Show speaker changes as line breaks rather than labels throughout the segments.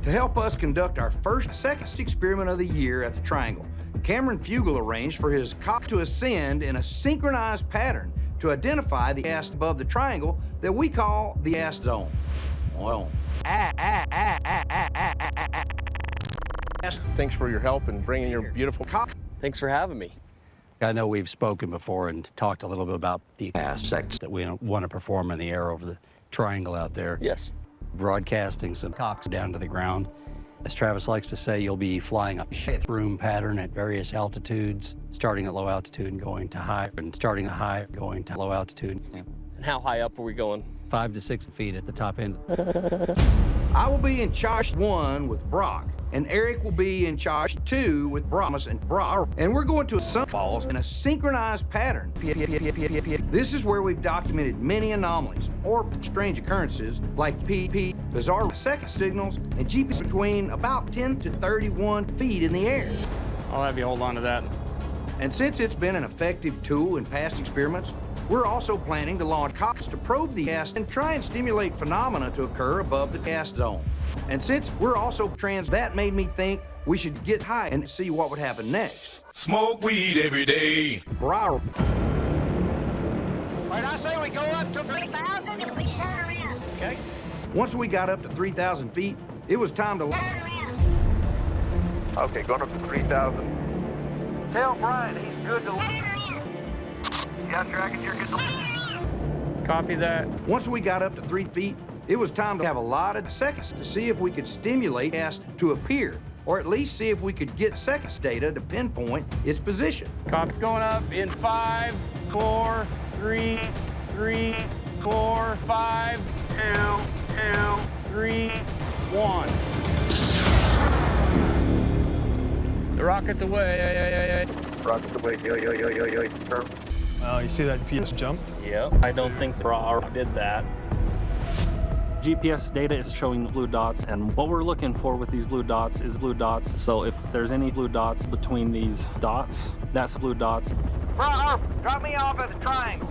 To help us conduct our first second experiment of the year at the Triangle, Cameron Fugel arranged for his cock to ascend in a synchronized pattern to identify the gas above the triangle that we call the gas zone. Well,
Thanks for your help and bringing your beautiful cock.
Thanks for having me.
I know we've spoken before and talked a little bit about the aspects that we want to perform in the air over the triangle out there.
Yes.
Broadcasting some cocks down to the ground. As Travis likes to say, you'll be flying a room pattern at various altitudes, starting at low altitude and going to high, and starting at high, going to low altitude. Yeah.
And how high up are we going?
5 to 6 feet at the top end.
I will be in charge 1 with Brock, and Eric will be in charge 2 with Brahmas and Bra, and we're going to some falls in a synchronized pattern. This is where we've documented many anomalies or strange occurrences like PP, bizarre second signals, and GPS between about 10 to 31 feet in the air.
I'll have you hold on to that.
And since it's been an effective tool in past experiments, we're also planning to launch cocks to probe the gas and try and stimulate phenomena to occur above the gas zone. And since we're also that made me think we should get high and see what would happen next.
Smoke weed every day.
Bra.
Wait, I say we go up to 3,000 and we turn around.
Okay. Once we got up to 3,000 feet, it was time to
Okay, going up to 3,000.
tell Brian he's good to
Yeah, tracking, you're good to
Copy that.
Once we got up to 3 feet, it was time to have a lot of seconds to see if we could stimulate gas to appear, or at least see if we could get seconds data to pinpoint its position.
Cop's going up in 5, 4, 3, 4, 5, 2, 3, 1. The rocket's away.
rockets away. Yeah. Confirm.
You see that PS jump?
Yep. I don't think Bra did that.
GPS data is showing blue dots, and what we're looking for with these blue dots is blue dots. So if there's any blue dots between these dots, that's blue dots.
Bro, drop me off at the triangle.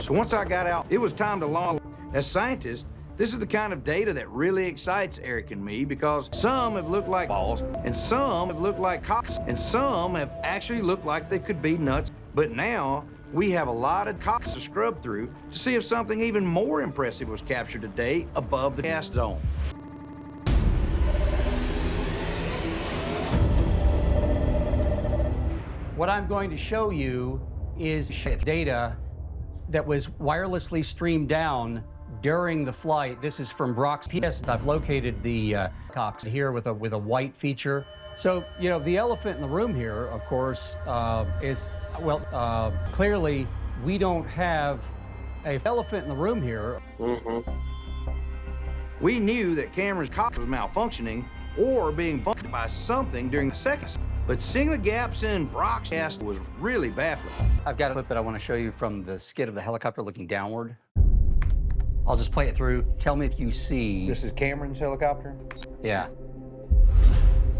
So once I got out, it was time to launch. As scientists, this is the kind of data that really excites Eric and me because some have looked like balls, and some have looked like cocks, and some have actually looked like they could be nuts. But now, we have a lot of cocks to scrub through to see if something even more impressive was captured today above the gas zone.
What I'm going to show you is data that was wirelessly streamed down during the flight. This is from Brock's PS. I've located the cocks here with a white feature. So, you know, the elephant in the room here, of course, is, well, clearly we don't have an elephant in the room here.
We knew that Cameron's cock was malfunctioning or being bumped by something during the seconds, but seeing the gaps in Brock's gas was really baffling.
I've got a clip that I want to show you from the skid of the helicopter looking downward. I'll just play it through. Tell me if you see.
This is Cameron's helicopter?
Yeah.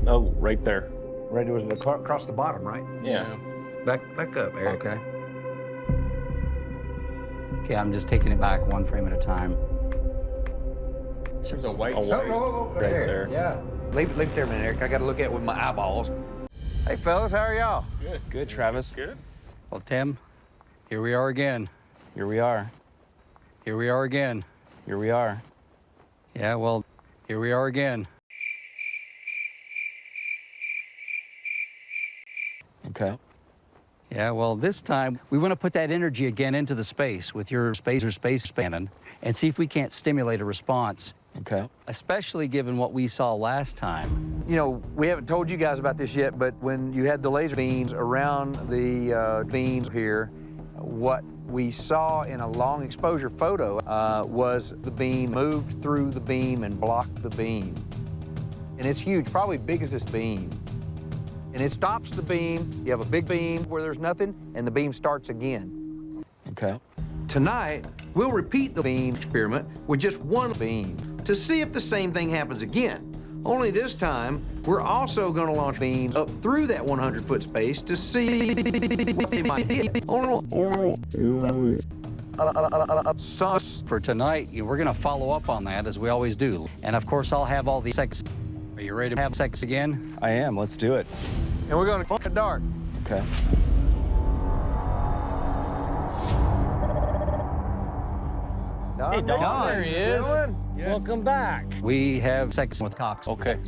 Oh, right there.
Right, it was across the bottom, right?
Yeah.
Back up, Eric.
Okay. Okay, I'm just taking it back one frame at a time.
There's a white
Right
there.
Yeah. Leave it there a minute, Eric. I got to look at it with my eyeballs. Hey, fellas, how are y'all?
Good, Travis.
Good.
Well, Tim, here we are again.
Here we are.
Here we are again.
Here we are.
Yeah, well, here we are again.
Okay.
Yeah, well, this time we want to put that energy again into the space with your space spanning and see if we can't stimulate a response.
Okay.
Especially given what we saw last time.
You know, we haven't told you guys about this yet, but when you had the laser beams around the beams here, what we saw in a long exposure photo was the beam moved through the beam and blocked the beam. And it's huge, probably big as this beam. And it stops the beam. You have a big beam where there's nothing, and the beam starts again.
Okay.
Tonight, we'll repeat the beam experiment with just one beam to see if the same thing happens again. Only this time, we're also going to launch beams up through that 100-foot space to see what they might hit. sus.
For tonight, we're going to follow up on that, as we always do. And of course, I'll have all the sex. Are you ready to have sex again?
I am. Let's do it.
And we're going to fuck the dark.
Okay.
Hey,
Don, there he is. Welcome back.
We have sex with Cox.
Okay.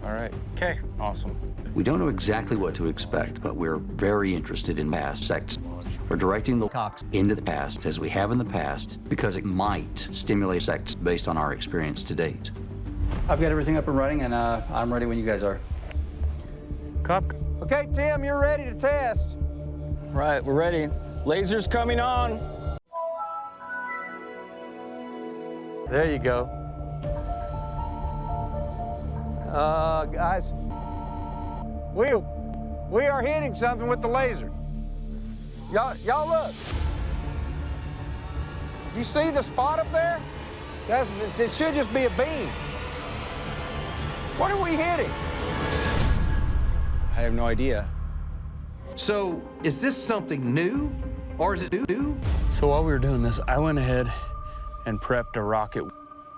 All right.
Okay. Awesome.
We don't know exactly what to expect, but we're very interested in past sex. We're directing the
Cox
into the past, as we have in the past, because it might stimulate sex based on our experience to date.
I've got everything up and running, and I'm ready when you guys are.
Cop.
Okay, Tim, you're ready to test.
Right, we're ready. Laser's coming on.
There you go. Guys, we are hitting something with the laser. Y'all look. You see the spot up there? It should just be a beam. What are we hitting?
I have no idea.
So, is this something new, or is it new?
So while we were doing this, I went ahead and prepped a rocket.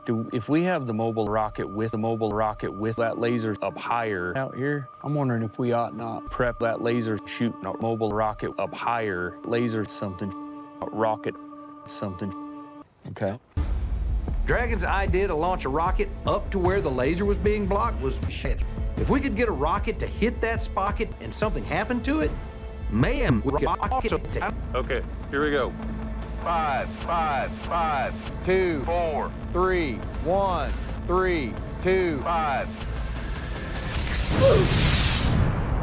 If we have the mobile rocket with that laser up higher out here, I'm wondering if we ought not prep that laser, shoot a mobile rocket up higher, laser something, rocket something.
Okay.
Dragon's idea to launch a rocket up to where the laser was being blocked was shit. If we could get a rocket to hit that spot and something happened to it, mayhem would rocket.
Okay, here we go.
5, 5, 5,
2,
4,
3, 1, 3, 2.
5.